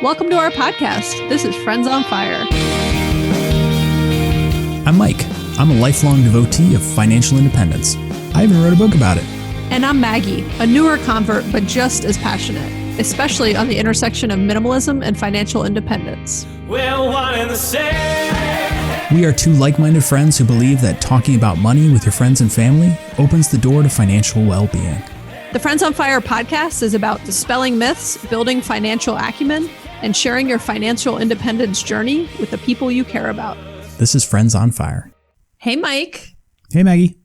Welcome to our podcast. This is Friends on Fire. I'm Mike. I'm a lifelong devotee of financial independence. I even wrote a book about it. And I'm Maggie, a newer convert, but just as passionate, especially on the intersection of minimalism and financial independence. We're one and the same. We are two like-minded friends who believe that talking about money with your friends and family opens the door to financial well-being. The Friends on Fire podcast is about dispelling myths, building financial acumen, and sharing your financial independence journey with the people you care about. This is Friends on Fire. Hey, Mike. Hey, Maggie.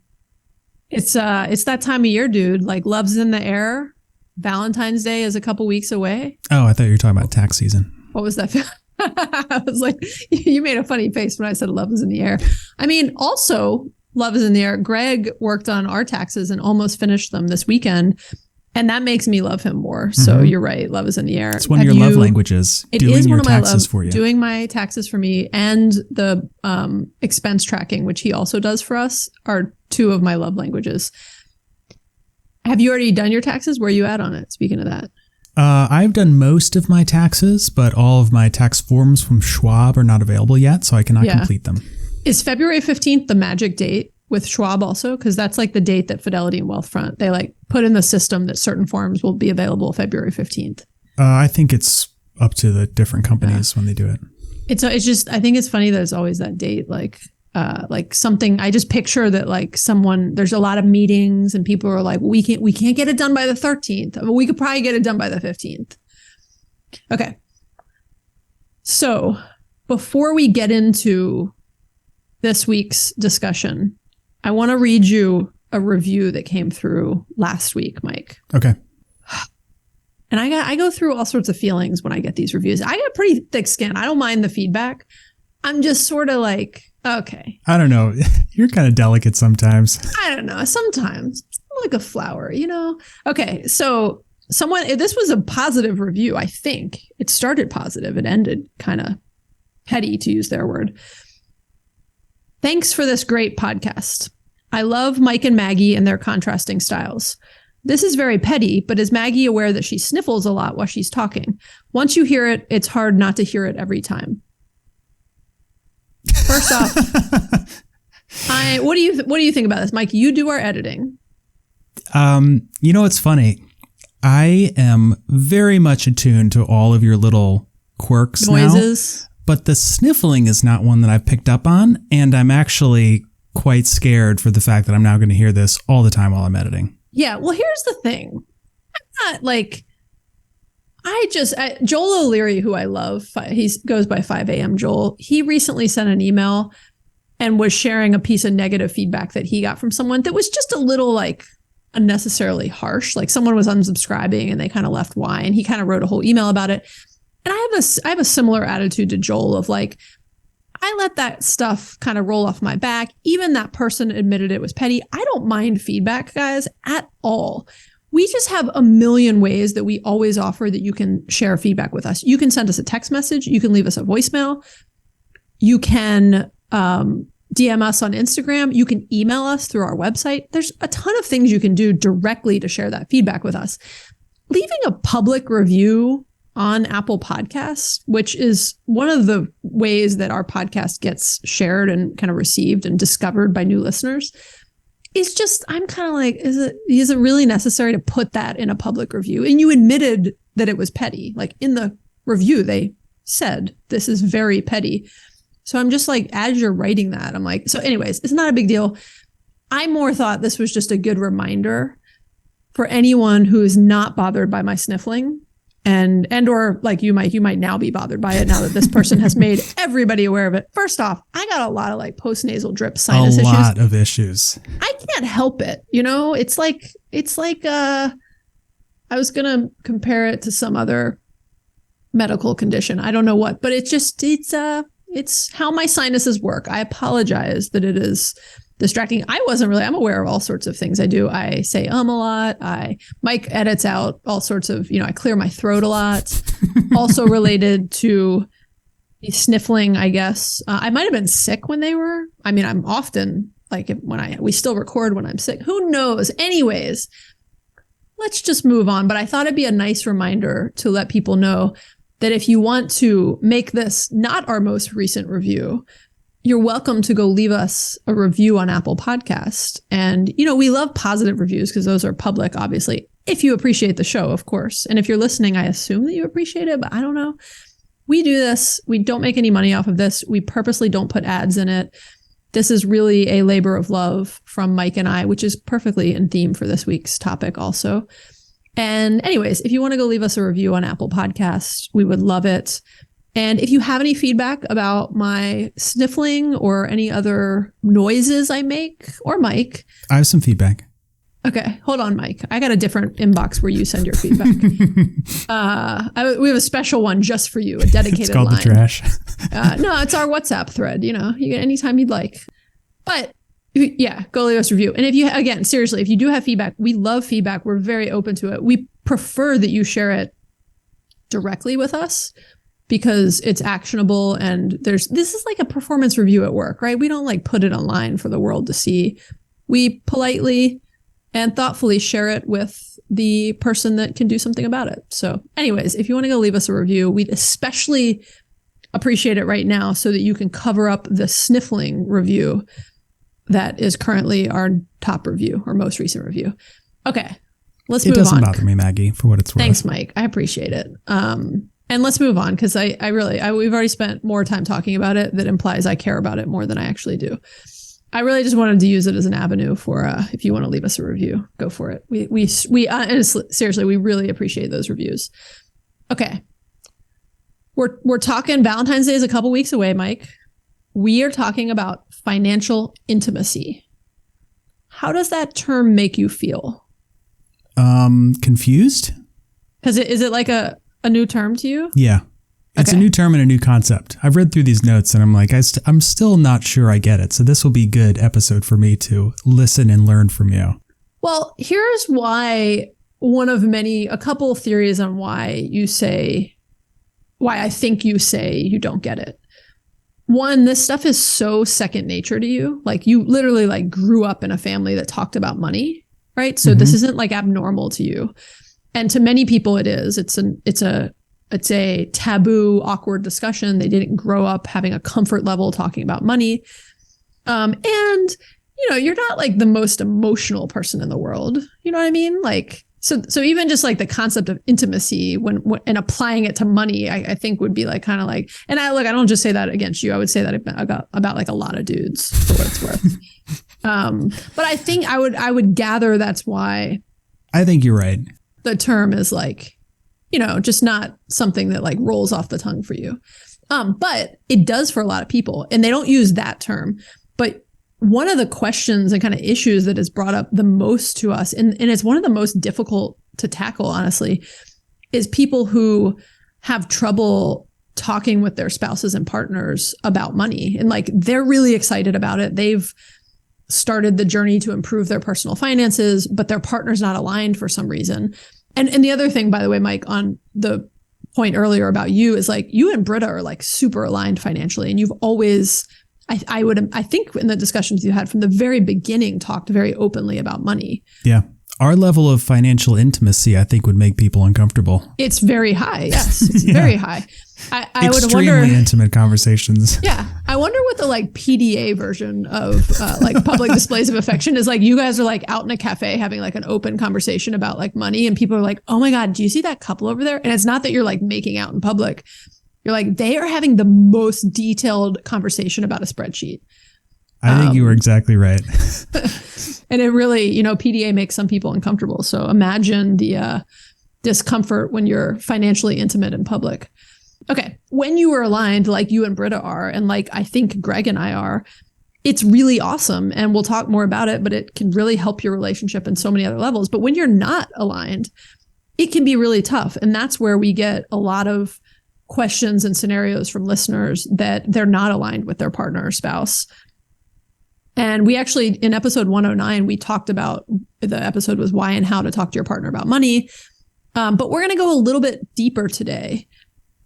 It's that time of year, dude. Like, love's in the air. Valentine's Day is a couple weeks away. Oh, I thought you were talking about tax season. What was that? I was like, you made a funny face when I said love is in the air. I mean, also, love is in the air. Greg worked on our taxes and almost finished them this weekend. And that makes me love him more. So you're right. Love is in the air. It's one of your love languages. It doing is your one of my taxes love, for you. doing my taxes for me and the expense tracking, which he also does for us, are two of my love languages. Have you already done your taxes? Where are you at on it? Speaking of that. I've done most of my taxes, but all of my tax forms from Schwab are not available yet, so I cannot complete them. Is February 15th the magic date with Schwab also? Because that's like the date that Fidelity and Wealthfront, they like put in the system that certain forms will be available February 15th. I think it's up to the different companies when they do it. It's just, I think it's funny that it's always that date. Like something, I just picture that like someone, there's a lot of meetings and people are like, we can't get it done by the 13th. I mean, we could probably get it done by the 15th. Okay. So before we get into this week's discussion, I want to read you a review that came through last week, Mike. Okay. And I go through all sorts of feelings when I get these reviews. I got pretty thick skin. I don't mind the feedback. I'm just sort of like, okay. I don't know. You're kind of delicate sometimes. I don't know. Sometimes I'm like a flower, you know? Okay. So this was a positive review, I think. It started positive. It ended kind of petty, to use their word. Thanks for this great podcast. I love Mike and Maggie and their contrasting styles. This is very petty, but is Maggie aware that she sniffles a lot while she's talking? Once you hear it, it's hard not to hear it every time. First off, what do you think about this, Mike? You do our editing. You know, it's funny. I am very much attuned to all of your little quirks noises. Now, but the sniffling is not one that I've picked up on, and I'm actually quite scared for the fact that I'm now going to hear this all the time while I'm editing. Yeah, well, here's the thing. I'm not like, Joel O'Leary, who I love, he goes by 5 a.m. Joel. He recently sent an email and was sharing a piece of negative feedback that he got from someone that was just a little like unnecessarily harsh. Like someone was unsubscribing and they kind of left why, and he kind of wrote a whole email about it. And I have a similar attitude to Joel of like, I let that stuff kind of roll off my back. Even that person admitted it was petty. I don't mind feedback, guys, at all. We just have a million ways that we always offer that you can share feedback with us. You can send us a text message. You can leave us a voicemail. You can DM us on Instagram. You can email us through our website. There's a ton of things you can do directly to share that feedback with us. Leaving a public review on Apple Podcasts, which is one of the ways that our podcast gets shared and kind of received and discovered by new listeners, is just, I'm kind of like, is it really necessary to put that in a public review? And you admitted that it was petty. Like in the review, they said, this is very petty. So I'm just like, as you're writing that, I'm like, so anyways, it's not a big deal. I more thought this was just a good reminder for anyone who is not bothered by my sniffling. And or like you might now be bothered by it now that this person has made everybody aware of it. First off, I got a lot of like postnasal drip sinus issues. A lot of issues. I can't help it. You know, it's like I was going to compare it to some other medical condition. I don't know what, but it's how my sinuses work. I apologize that it is distracting. I'm aware of all sorts of things I do. I say a lot. Mike edits out all sorts of, I clear my throat a lot. Also related to sniffling, I guess. I might have been sick when I'm often like we still record when I'm sick. Who knows? Anyways, let's just move on. But I thought it'd be a nice reminder to let people know that if you want to make this not our most recent review, you're welcome to go leave us a review on Apple Podcast. And, we love positive reviews because those are public, obviously, if you appreciate the show, of course. And if you're listening, I assume that you appreciate it, but I don't know. We do this. We don't make any money off of this. We purposely don't put ads in it. This is really a labor of love from Mike and I, which is perfectly in theme for this week's topic also. And anyways, if you want to go leave us a review on Apple Podcasts, we would love it. And if you have any feedback about my sniffling or any other noises I make, or Mike. I have some feedback. Okay, hold on, Mike. I got a different inbox where you send your feedback. We have a special one just for you, a dedicated It's called line. The Trash. No, it's our WhatsApp thread. You get anytime you'd like. But yeah, go leave us a review. And if you, again, seriously, if you do have feedback, we love feedback. We're very open to it. We prefer that you share it directly with us because it's actionable and this is like a performance review at work, right? We don't like put it online for the world to see. We politely and thoughtfully share it with the person that can do something about it. So anyways, if you want to go leave us a review, we'd especially appreciate it right now so that you can cover up the sniffling review that is currently our top review or most recent review. Okay, let's move on. It doesn't bother me, Maggie, for what it's worth. Thanks, Mike. I appreciate it. And let's move on because we've already spent more time talking about it. That implies I care about it more than I actually do. I really just wanted to use it as an avenue for if you want to leave us a review, go for it. We honestly, seriously, we really appreciate those reviews. Okay, we're talking Valentine's Day is a couple weeks away, Mike. We are talking about financial intimacy. How does that term make you feel? Confused? Because is it like a new term to you? Yeah. It's a new term and a new concept. I've read through these notes and I'm like, I'm still not sure I get it. So this will be a good episode for me to listen and learn from you. Well, here's why a couple of theories on why I think you say you don't get it. One, this stuff is so second nature to you. Like you literally like grew up in a family that talked about money, right? So this isn't like abnormal to you. And to many people it is. It's a taboo, awkward discussion. They didn't grow up having a comfort level talking about money. And you're not like the most emotional person in the world. You know what I mean? Like, so even just like the concept of intimacy and applying it to money, I think would be like kind of like, and I don't just say that against you. I would say that about like a lot of dudes for what it's worth. But I think I would gather that's why. I think you're right. The term is like, just not something that like rolls off the tongue for you. But it does for a lot of people, and they don't use that term. But one of the questions and kind of issues that is brought up the most to us, and it's one of the most difficult to tackle, honestly, is people who have trouble talking with their spouses and partners about money. And like, they're really excited about it. They've started the journey to improve their personal finances, but their partner's not aligned for some reason. And the other thing, by the way, Mike, on the point earlier about you is like you and Britta are like super aligned financially. And you've always, I think in the discussions you had from the very beginning, talked very openly about money. Yeah. Our level of financial intimacy, I think, would make people uncomfortable. It's very high. Yes, it's very high. I would wonder. Extremely intimate conversations. Yeah. I wonder what the like PDA version of like public displays of affection is like. You guys are like out in a cafe having like an open conversation about like money, and people are like, oh my God, do you see that couple over there? And it's not that you're like making out in public. You're like, they are having the most detailed conversation about a spreadsheet. I think you were exactly right. And it really, PDA makes some people uncomfortable. So imagine the discomfort when you're financially intimate in public. Okay. When you are aligned, like you and Britta are, and like I think Greg and I are, it's really awesome. And we'll talk more about it, but it can really help your relationship in so many other levels. But when you're not aligned, it can be really tough. And that's where we get a lot of questions and scenarios from listeners that they're not aligned with their partner or spouse. And we actually, in episode 109, we talked about, the episode was why and how to talk to your partner about money. But we're going to go a little bit deeper today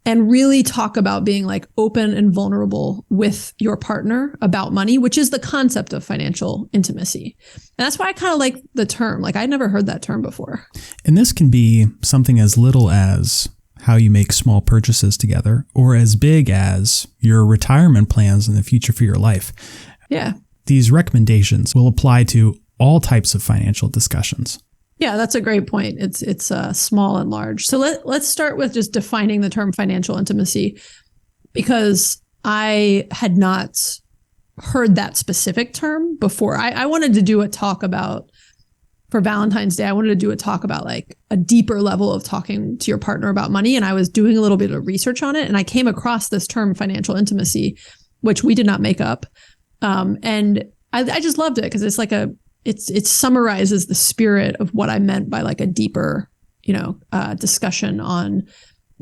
and really talk about being like open and vulnerable with your partner about money, which is the concept of financial intimacy. And that's why I kind of like the term. Like I'd never heard that term before. And this can be something as little as how you make small purchases together, or as big as your retirement plans in the future for your life. Yeah. These recommendations will apply to all types of financial discussions. Yeah, that's a great point. It's small and large. So let's start with just defining the term financial intimacy, because I had not heard that specific term before. I wanted to do a talk about, for Valentine's Day, I wanted to do a talk about like a deeper level of talking to your partner about money. And I was doing a little bit of research on it, and I came across this term financial intimacy, which we did not make up. And I just loved it because it's like it summarizes the spirit of what I meant by like a deeper, discussion on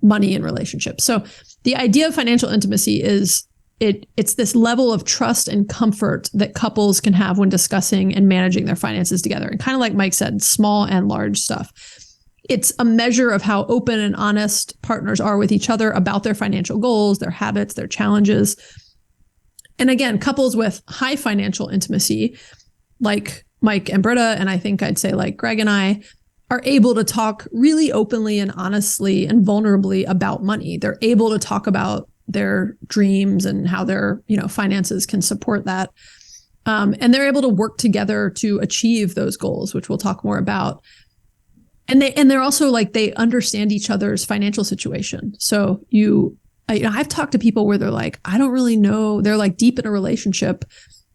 money and relationships. So the idea of financial intimacy is it's this level of trust and comfort that couples can have when discussing and managing their finances together. And kind of like Mike said, small and large stuff. It's a measure of how open and honest partners are with each other about their financial goals, their habits, their challenges. And again, couples with high financial intimacy, like Mike and Britta, and I think I'd say like Greg and I, are able to talk really openly and honestly and vulnerably about money. They're able to talk about their dreams and how their, finances can support that. And they're able to work together to achieve those goals, which we'll talk more about. And they're also like, they understand each other's financial situation. So I've talked to people where they're like, I don't really know. They're like deep in a relationship,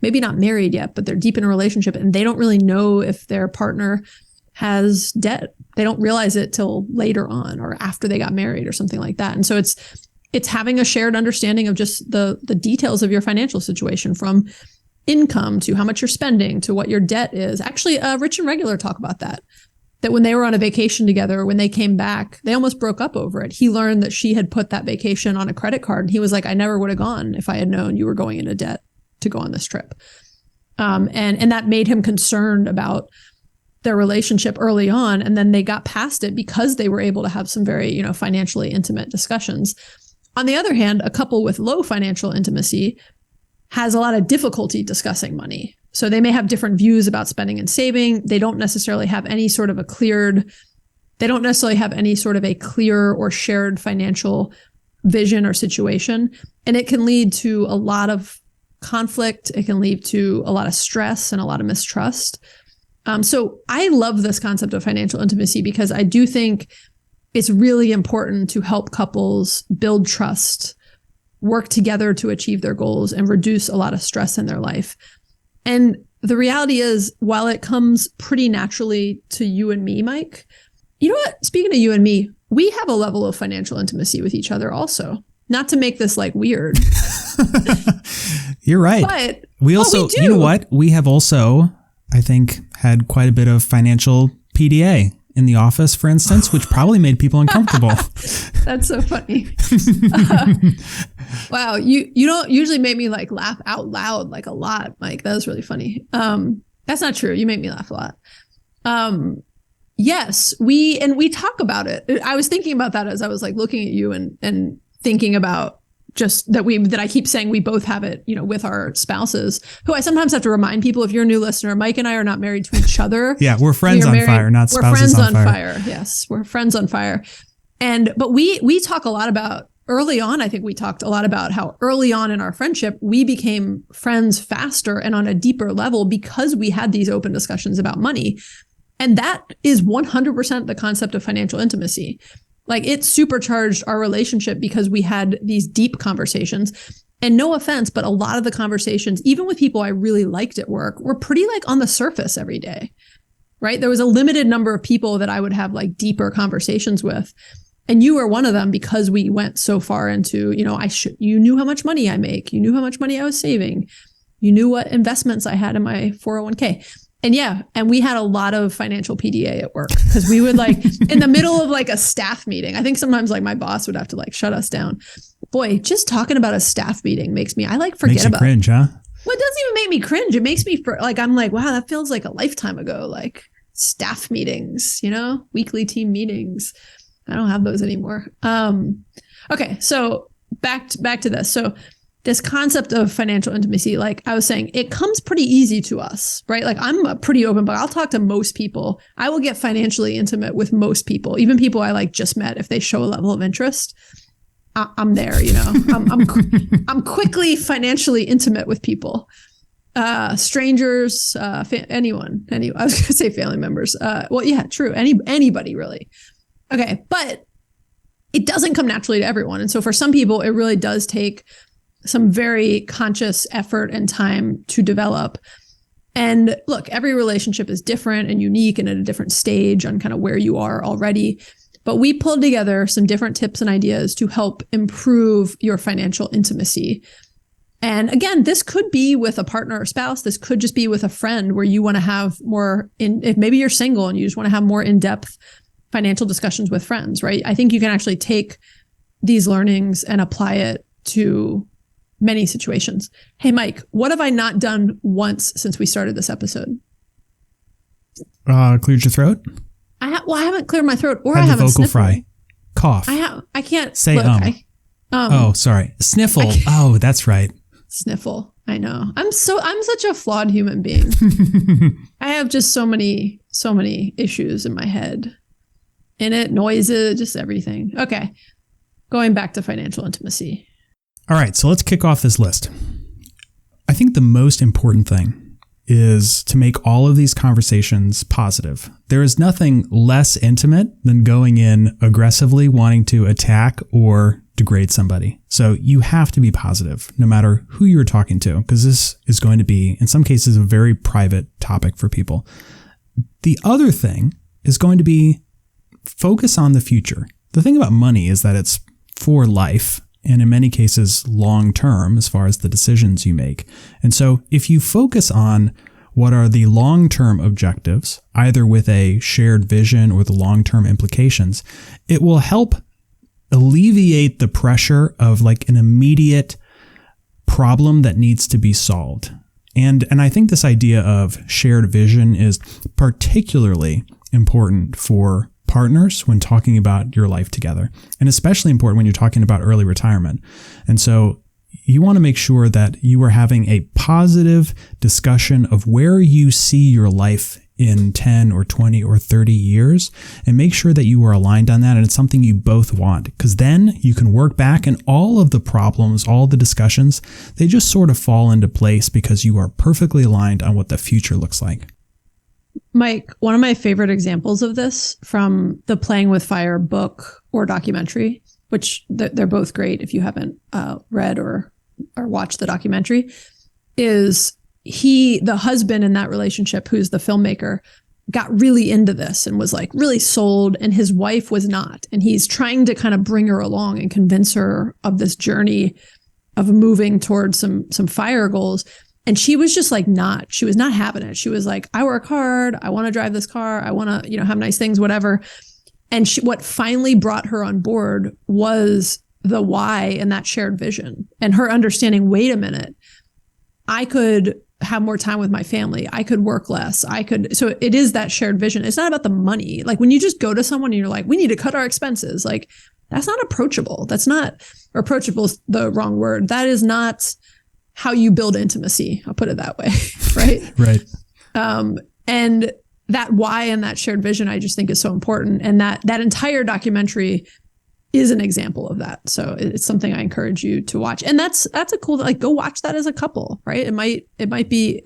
maybe not married yet, but they're deep in a relationship and they don't really know if their partner has debt. They don't realize it till later on or after they got married or something like that. And so it's having a shared understanding of just the details of your financial situation, from income to how much you're spending to what your debt is. Actually, Rich and Regular talk about that when they were on a vacation together, when they came back, they almost broke up over it. He learned that she had put that vacation on a credit card. And he was like, I never would have gone if I had known you were going into debt to go on this trip. And that made him concerned about their relationship early on. And then they got past it because they were able to have some very, financially intimate discussions. On the other hand, a couple with low financial intimacy has a lot of difficulty discussing money. So they may have different views about spending and saving. They don't necessarily have any sort of a clear or shared financial vision or situation. And it can lead to a lot of conflict. It can lead to a lot of stress and a lot of mistrust. So I love this concept of financial intimacy because I do think it's really important to help couples build trust, work together to achieve their goals, and reduce a lot of stress in their life. And the reality is, while it comes pretty naturally to you and me, Mike, you know what? Speaking of you and me, we have a level of financial intimacy with each other also. Not to make this like weird. You're right. But we also, we do. You know what? We have also, I think, had quite a bit of financial PDA in the office, for instance, which probably made people uncomfortable. That's so funny. Wow. You don't usually make me like laugh out loud like a lot, Mike. That was really funny. That's not true. You make me laugh a lot. Yes, we talk about it. I was thinking about that as I was like looking at you and thinking about just that I keep saying we both have it, with our spouses, who I sometimes have to remind people. If you're a new listener, Mike and I are not married to each other. Yeah, we're friends on fire, not spouses on fire. We're friends on fire. Yes, we're friends on fire. But we talk a lot about, early on, I think we talked a lot about how early on in our friendship, we became friends faster and on a deeper level because we had these open discussions about money. And that is 100% the concept of financial intimacy. Like, it supercharged our relationship because we had these deep conversations. And no offense, but a lot of the conversations, even with people I really liked at work, were pretty like on the surface every day, right? There was a limited number of people that I would have like deeper conversations with. And you were one of them because we went so far into, you knew how much money I make. You knew how much money I was saving. You knew what investments I had in my 401k. And we had a lot of financial PDA at work because we would like in the middle of like a staff meeting. I think sometimes like my boss would have to like shut us down. Boy, just talking about a staff meeting makes me, I like forget makes you about cringe, huh? Well, it doesn't even make me cringe. It makes me I'm like, wow, that feels like a lifetime ago. Like staff meetings, weekly team meetings. I don't have those anymore. Okay. So back to this. So this concept of financial intimacy, like I was saying, it comes pretty easy to us, right? Like I'm a pretty open book. I'll talk to most people. I will get financially intimate with most people, even people I like just met. If they show a level of interest, I'm there, you know, I'm quickly financially intimate with people, strangers, anyone. I was going to say family members. Well, yeah, true. Anybody really. Okay. But it doesn't come naturally to everyone. And so for some people, it really does take some very conscious effort and time to develop. And look, every relationship is different and unique and at a different stage on kind of where you are already. But we pulled together some different tips and ideas to help improve your financial intimacy. And again, this could be with a partner or spouse. This could just be with a friend where you want to have more if maybe you're single and you just want to have more in-depth financial discussions with friends, right? I think you can actually take these learnings and apply it to many situations. Hey, Mike, what have I not done once since we started this episode? Cleared your throat? I haven't cleared my throat, or Had I the haven't vocal sniffled. fry. Cough. I can't say look, oh, sorry. Sniffle. Oh, that's right. Sniffle. I know. I'm such a flawed human being. I have just so many issues in my head. In it, noises, just everything. Okay. Going back to financial intimacy. All right, so let's kick off this list. I think the most important thing is to make all of these conversations positive. There is nothing less intimate than going in aggressively wanting to attack or degrade somebody. So you have to be positive no matter who you're talking to, because this is going to be, in some cases, a very private topic for people. The other thing is going to be focus on the future. The thing about money is that it's for life, and in many cases long term as far as the decisions you make. And so if you focus on what are the long-term objectives, either with a shared vision or the long-term implications, it will help alleviate the pressure of like an immediate problem that needs to be solved. And I think this idea of shared vision is particularly important for partners when talking about your life together, and especially important when you're talking about early retirement. And so you want to make sure that you are having a positive discussion of where you see your life in 10 or 20 or 30 years, and make sure that you are aligned on that and it's something you both want, because then you can work back and all of the problems, all the discussions, they just sort of fall into place because you are perfectly aligned on what the future looks like. Mike, one of my favorite examples of this from the Playing with Fire book or documentary, which they're both great if you haven't read or watched the documentary, is the husband in that relationship, who's the filmmaker, got really into this and was like really sold, and his wife was not. And he's trying to kind of bring her along and convince her of this journey of moving towards some fire goals. And she was just like she was not having it. She was like, I work hard. I want to drive this car. I want to, have nice things, whatever. And what finally brought her on board was the why and that shared vision and her understanding, wait a minute, I could have more time with my family. I could work less. So it is that shared vision. It's not about the money. Like when you just go to someone and you're like, we need to cut our expenses. Like that's not approachable. Approachable is the wrong word. That is not how you build intimacy. I'll put it that way. Right. Right. And that why and that shared vision, I just think is so important. And that entire documentary is an example of that. So it's something I encourage you to watch. And that's a cool, like go watch that as a couple, right? It might be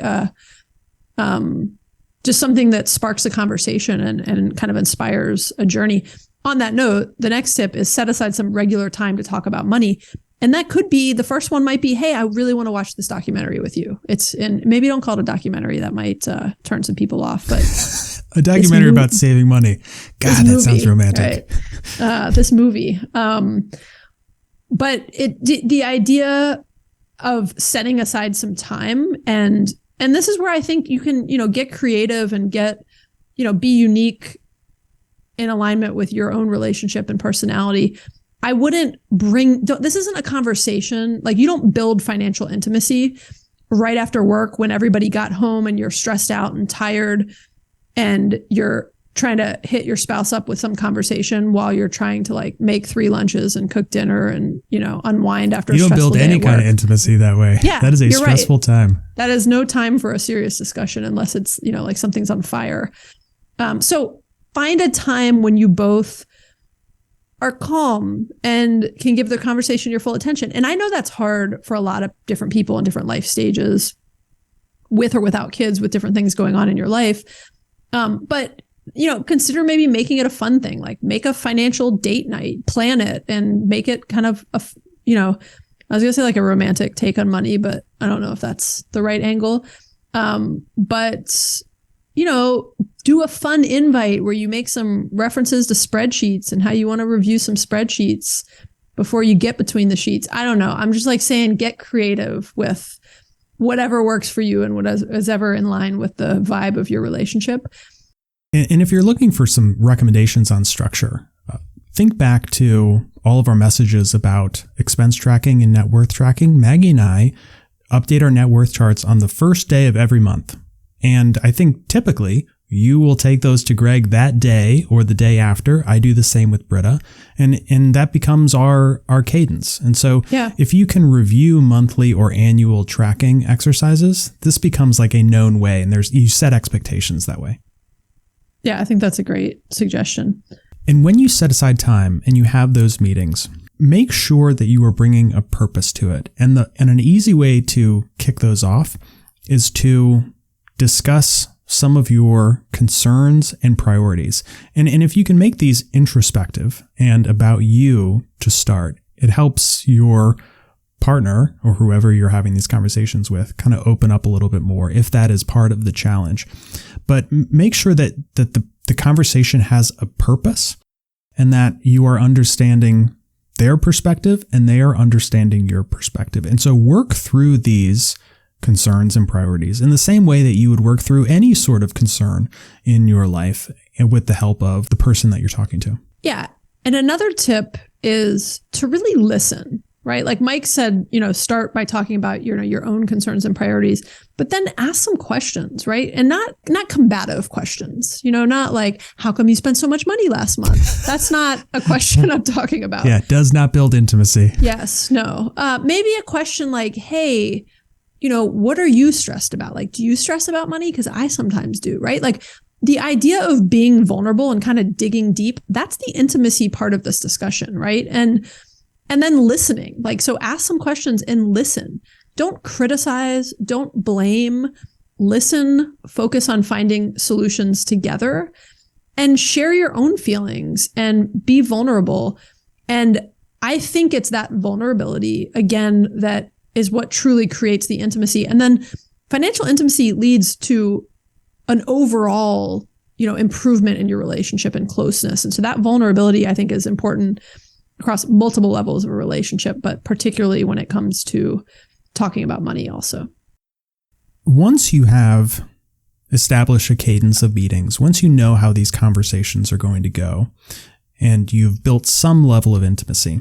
just something that sparks a conversation and kind of inspires a journey. On that note, the next tip is set aside some regular time to talk about money. And that could be, the first one might be, hey, I really want to watch this documentary with you. And maybe don't call it a documentary. That might turn some people off, but a documentary about saving money. God, that sounds romantic. Right? This movie. But the idea of setting aside some time and this is where I think you can, get creative and get, be unique in alignment with your own relationship and personality. I wouldn't this isn't a conversation. Like you don't build financial intimacy right after work when everybody got home and you're stressed out and tired and you're trying to hit your spouse up with some conversation while you're trying to like make 3 lunches and cook dinner and, unwind after a You don't stressful build day any at kind of work. intimacy that way. Yeah, that is a you're right. stressful time. That is no time for a serious discussion unless it's, like something's on fire. So find a time when you both are calm and can give the conversation your full attention. And I know that's hard for a lot of different people in different life stages, with or without kids, with different things going on in your life. But consider maybe making it a fun thing, like make a financial date night, plan it, and make it kind of I was going to say like a romantic take on money, but I don't know if that's the right angle. But do a fun invite where you make some references to spreadsheets and how you want to review some spreadsheets before you get between the sheets. I don't know. I'm just like saying, get creative with whatever works for you and what is ever in line with the vibe of your relationship. And if you're looking for some recommendations on structure, think back to all of our messages about expense tracking and net worth tracking. Maggie and I update our net worth charts on the first day of every month. And I think typically you will take those to Greg that day or the day after. I do the same with Britta. And that becomes our cadence. And so if you can review monthly or annual tracking exercises, this becomes like a known way. And you set expectations that way. Yeah, I think that's a great suggestion. And when you set aside time and you have those meetings, make sure that you are bringing a purpose to it. And an easy way to kick those off is to discuss some of your concerns and priorities. And if you can make these introspective and about you to start, it helps your partner or whoever you're having these conversations with kind of open up a little bit more if that is part of the challenge. But make sure that the conversation has a purpose and that you are understanding their perspective and they are understanding your perspective. And so work through these concerns and priorities in the same way that you would work through any sort of concern in your life and with the help of the person that you're talking to. Yeah. And another tip is to really listen, right? Like Mike said, start by talking about, your own concerns and priorities, but then ask some questions, right? And not combative questions, not like, how come you spent so much money last month? That's not a question I'm talking about. Yeah. It does not build intimacy. Yes. No. Maybe a question like, hey, what are you stressed about? Like, do you stress about money? Because I sometimes do, right? Like the idea of being vulnerable and kind of digging deep, that's the intimacy part of this discussion, right? And then listening, like, so ask some questions and listen. Don't criticize, don't blame, listen, focus on finding solutions together and share your own feelings and be vulnerable. And I think it's that vulnerability, again, that is what truly creates the intimacy. And then financial intimacy leads to an overall, improvement in your relationship and closeness. And so that vulnerability, I think, is important across multiple levels of a relationship, but particularly when it comes to talking about money also. Once you have established a cadence of meetings, once you know how these conversations are going to go, and you've built some level of intimacy,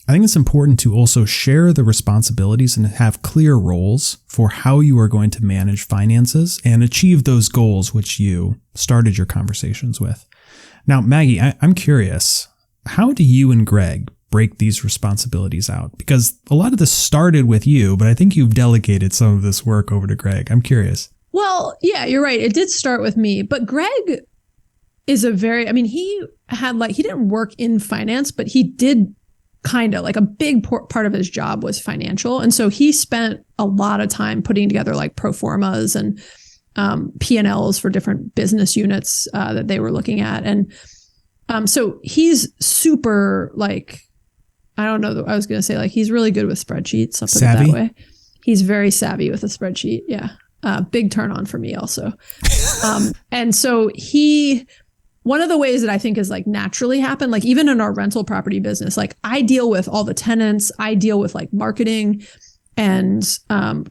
I think it's important to also share the responsibilities and have clear roles for how you are going to manage finances and achieve those goals which you started your conversations with. Now, Maggie, I'm curious, how do you and Greg break these responsibilities out? Because a lot of this started with you, but I think you've delegated some of this work over to Greg. I'm curious. Well, yeah, you're right. It did start with me, but Greg is he didn't work in finance, but he did kind of like a big part of his job was financial. And so he spent a lot of time putting together like pro formas and P&Ls for different business units that they were looking at. And so he's super like, I don't know, I was going to say like, he's really good with spreadsheets. I'll put it that way. He's very savvy with a spreadsheet. Yeah. Big turn on for me also. And so one of the ways that I think is like naturally happen, like even in our rental property business, like I deal with all the tenants, I deal with like marketing and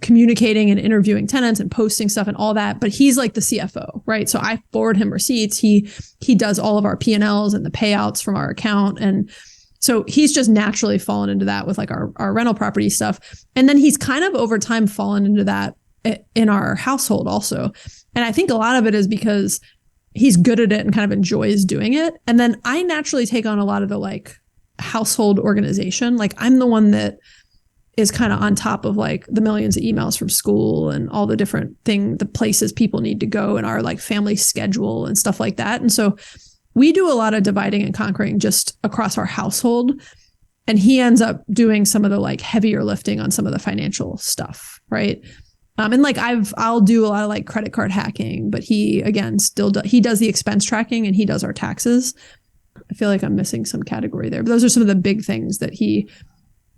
communicating and interviewing tenants and posting stuff and all that. But he's like the CFO, right? So I forward him receipts. He does all of our P&Ls and the payouts from our account. And so he's just naturally fallen into that with like our rental property stuff. And then he's kind of over time fallen into that in our household also. And I think a lot of it is because he's good at it and kind of enjoys doing it. And then I naturally take on a lot of the like household organization. Like I'm the one that is kind of on top of like the millions of emails from school and all the different the places people need to go and our like family schedule and stuff like that. And so we do a lot of dividing and conquering just across our household. And he ends up doing some of the like heavier lifting on some of the financial stuff. Right. And like I'll do a lot of like credit card hacking, but he again he does the expense tracking and he does our taxes. I feel like I'm missing some category there, but those are some of the big things that he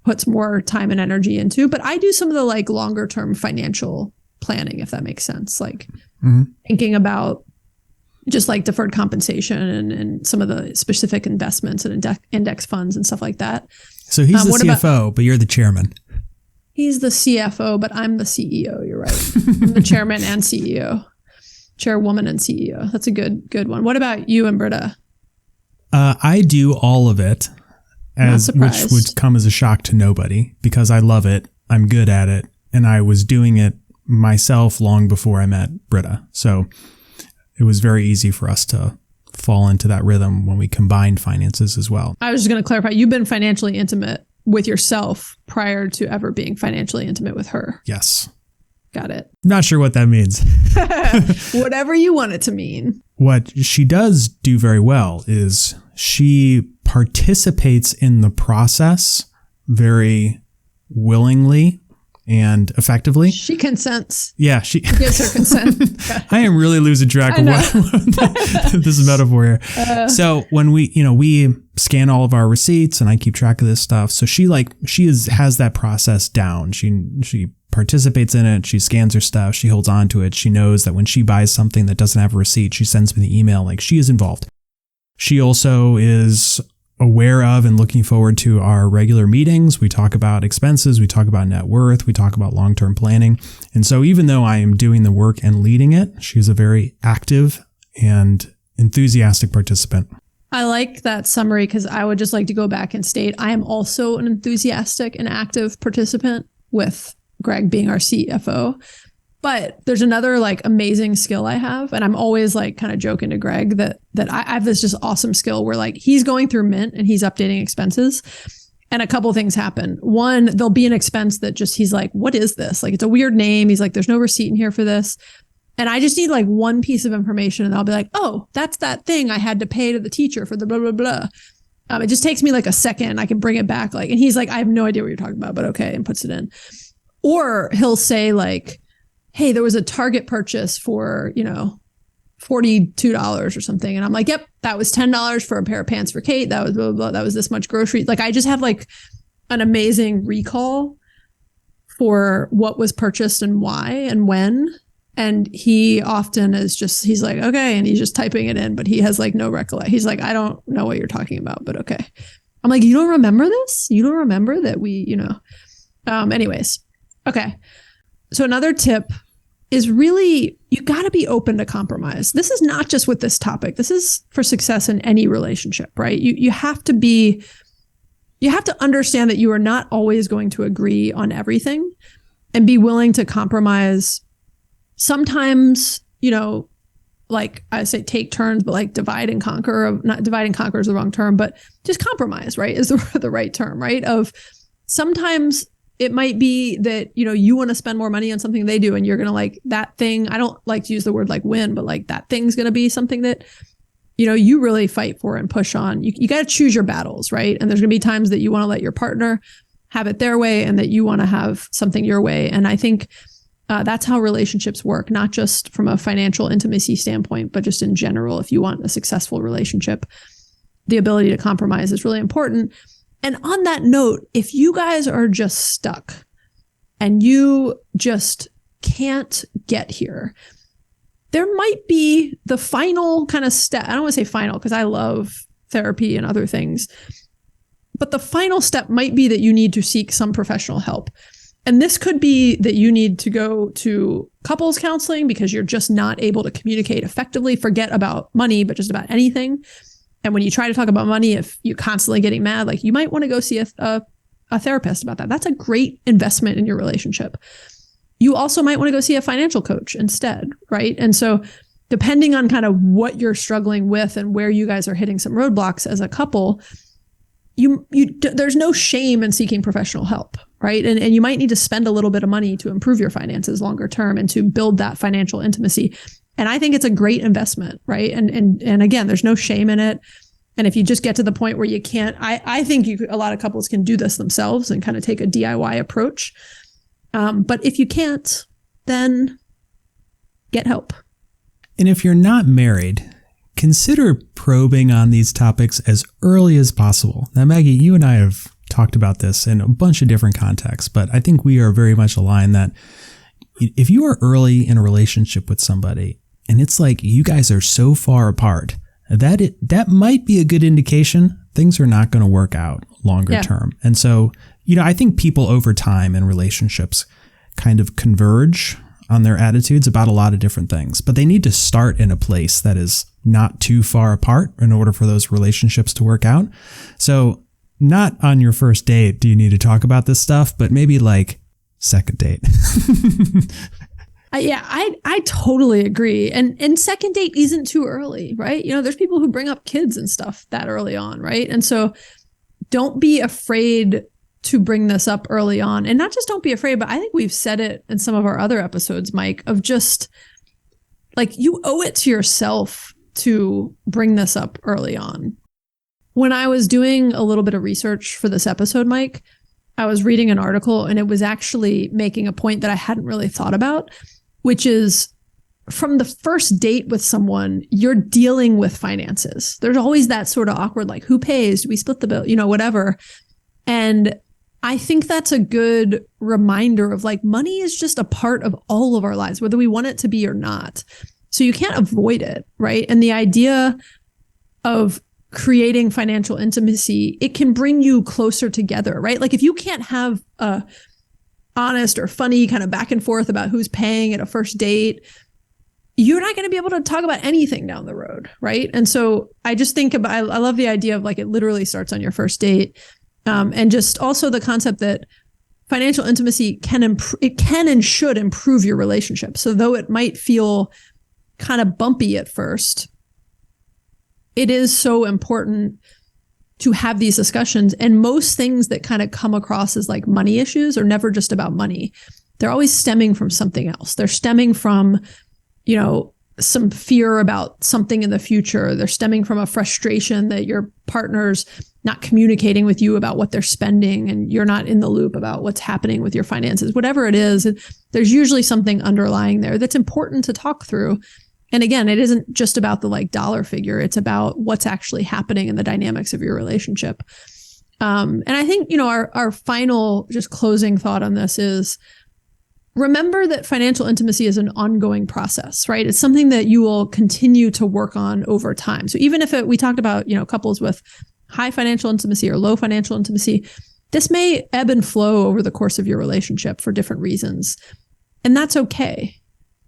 puts more time and energy into. But I do some of the like longer term financial planning, if that makes sense. Like thinking about just like deferred compensation and some of the specific investments and index funds and stuff like that. So he's the CFO, but you're the chairman. He's the CFO, but I'm the CEO. You're right. I'm the chairman and CEO. Chairwoman and CEO. That's a good one. What about you and Britta? I do all of it. Which would come as a shock to nobody because I love it. I'm good at it. And I was doing it myself long before I met Britta. So it was very easy for us to fall into that rhythm when we combined finances as well. I was just going to clarify. You've been financially intimate with yourself prior to ever being financially intimate with her. Yes. Got it. Not sure what that means. Whatever you want it to mean. What she does do very well is she participates in the process very willingly and effectively. She consents. Yeah, she gives her consent. I am really losing track of this metaphor here. So when we scan all of our receipts and I keep track of this stuff. So she has that process down. She participates in it. She scans her stuff. She holds on to it. She knows that when she buys something that doesn't have a receipt, she sends me the email. Like she is involved. She also is aware of and looking forward to our regular meetings. We talk about expenses. We talk about net worth. We talk about long-term planning. And so even though I am doing the work and leading it, she's a very active and enthusiastic participant. I like that summary because I would just like to go back and state I am also an enthusiastic and active participant with Greg being our CFO. But there's another like amazing skill I have. And I'm always like kind of joking to Greg that I have this just awesome skill where like he's going through Mint and he's updating expenses. And a couple things happen. One, there'll be an expense that just he's like, what is this? Like it's a weird name. He's like, there's no receipt in here for this. And I just need like one piece of information and I'll be like, oh, that's that thing I had to pay to the teacher for the blah, blah, blah. It just takes me like a second. I can bring it back. Like, and he's like, I have no idea what you're talking about, but okay. And puts it in. Or he'll say like, hey, there was a Target purchase for, $42 or something. And I'm like, yep, that was $10 for a pair of pants for Kate. That was blah, blah, blah. That was this much grocery. Like I just have like an amazing recall for what was purchased and why and when. And he often is just, he's like, okay. And he's just typing it in, but he has like no recollection. He's like, I don't know what you're talking about, but okay. I'm like, you don't remember this? You don't remember that anyways. Okay. So another tip is really, you got to be open to compromise. This is not just with this topic. This is for success in any relationship, right? You have to understand that you are not always going to agree on everything and be willing to compromise. Sometimes, like I say, take turns, but like divide and conquer. Not divide and conquer is the wrong term, but just compromise, right? Is the right term, right? Of sometimes it might be that, you want to spend more money on something they do and you're going to like that thing. I don't like to use the word like win, but like that thing's going to be something that, you really fight for and push on. You got to choose your battles, right? And there's going to be times that you want to let your partner have it their way and that you want to have something your way. And I think that's how relationships work, not just from a financial intimacy standpoint, but just in general. If you want a successful relationship, the ability to compromise is really important. And on that note, if you guys are just stuck and you just can't get here, there might be the final kind of step. I don't want to say final because I love therapy and other things, but the final step might be that you need to seek some professional help. And this could be that you need to go to couples counseling because you're just not able to communicate effectively. Forget about money, but just about anything. And when you try to talk about money, if you're constantly getting mad, like you might want to go see a therapist about that. That's a great investment in your relationship. You also might want to go see a financial coach instead, right? And so depending on kind of what you're struggling with and where you guys are hitting some roadblocks as a couple, there's no shame in seeking professional help, right? And you might need to spend a little bit of money to improve your finances longer term and to build that financial intimacy. And I think it's a great investment, right? And again, there's no shame in it. And if you just get to the point where you can't, I think a lot of couples can do this themselves and kind of take a DIY approach. But if you can't, then get help. And if you're not married, consider probing on these topics as early as possible. Now, Maggie, you and I have talked about this in a bunch of different contexts, but I think we are very much aligned that if you are early in a relationship with somebody and it's like you guys are so far apart, that might be a good indication things are not going to work out longer term. And so, I think people over time in relationships kind of converge on their attitudes about a lot of different things, but they need to start in a place that is not too far apart in order for those relationships to work out. So not on your first date do you need to talk about this stuff, but maybe like second date. I totally agree. And second date isn't too early, right? There's people who bring up kids and stuff that early on, right? And so don't be afraid to bring this up early on. And not just don't be afraid, but I think we've said it in some of our other episodes, Mike, of just like you owe it to yourself to bring this up early on. When I was doing a little bit of research for this episode, Mike, I was reading an article and it was actually making a point that I hadn't really thought about, which is from the first date with someone, you're dealing with finances. There's always that sort of awkward, like who pays? Do we split the bill? Whatever. And I think that's a good reminder of like money is just a part of all of our lives, whether we want it to be or not. So you can't avoid it, right? And the idea of creating financial intimacy, it can bring you closer together, right? Like if you can't have a honest or funny kind of back and forth about who's paying at a first date, you're not going to be able to talk about anything down the road, right? And so I just think about, I love the idea of like it literally starts on your first date. And just also the concept that financial intimacy can and should improve your relationship. So though it might feel kind of bumpy at first, it is so important to have these discussions. And most things that kind of come across as like money issues are never just about money. They're always stemming from something else. They're stemming from, some fear about something in the future. They're stemming from a frustration that your partner's not communicating with you about what they're spending and you're not in the loop about what's happening with your finances. Whatever it is, there's usually something underlying there that's important to talk through. And again, it isn't just about the like dollar figure. It's about what's actually happening in the dynamics of your relationship. And I think, our final just closing thought on this is, remember that financial intimacy is an ongoing process, right? It's something that you will continue to work on over time. So even if we talked about, couples with high financial intimacy or low financial intimacy, this may ebb and flow over the course of your relationship for different reasons. And that's okay,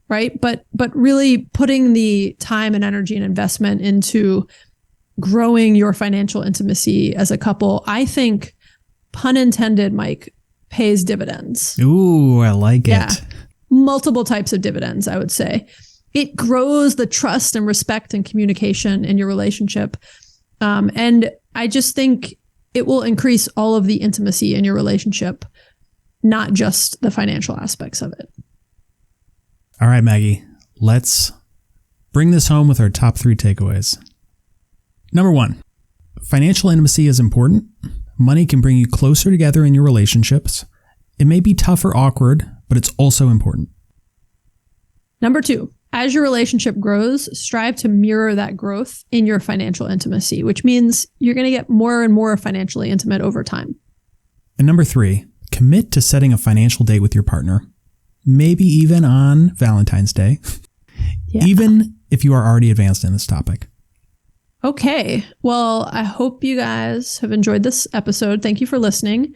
right? But really putting the time and energy and investment into growing your financial intimacy as a couple, I think, pun intended, Mike, pays dividends. Ooh, I like it. Multiple types of dividends, I would say. It grows the trust and respect and communication in your relationship. And I just think it will increase all of the intimacy in your relationship, not just the financial aspects of it. All right, Maggie, let's bring this home with our top 3 takeaways. Number 1, financial intimacy is important. Money can bring you closer together in your relationships. It may be tough or awkward, but it's also important. Number 2, as your relationship grows, strive to mirror that growth in your financial intimacy, which means you're going to get more and more financially intimate over time. And number 3, commit to setting a financial date with your partner, maybe even on Valentine's Day, even if you are already advanced in this topic. Okay. Well, I hope you guys have enjoyed this episode. Thank you for listening.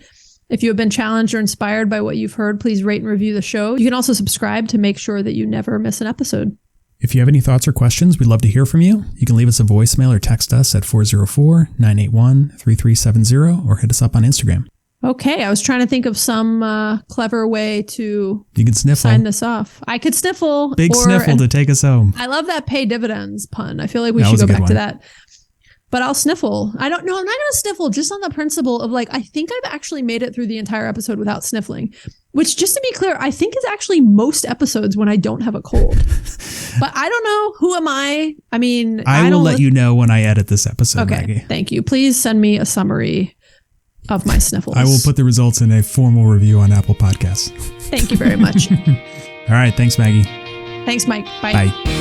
If you have been challenged or inspired by what you've heard, please rate and review the show. You can also subscribe to make sure that you never miss an episode. If you have any thoughts or questions, we'd love to hear from you. You can leave us a voicemail or text us at 404-981-3370 or hit us up on Instagram. Okay, I was trying to think of some clever way to You can sniffle. sign this off. I could sniffle. Big sniffle and to take us home. I love that pay dividends pun. I feel like we That should was go a good back to one. that. But I'll sniffle. I don't know. I'm not going to sniffle just on the principle of like, I think I've actually made it through the entire episode without sniffling, which just to be clear, I think is actually most episodes when I don't have a cold. But I don't know. Who am I? I mean, I will don't let you know when I edit this episode, Okay. Maggie. Thank you. Please send me a summary of my sniffles. I will put the results in a formal review on Apple Podcasts. Thank you very much. All right. Thanks, Maggie. Thanks, Mike. Bye. Bye.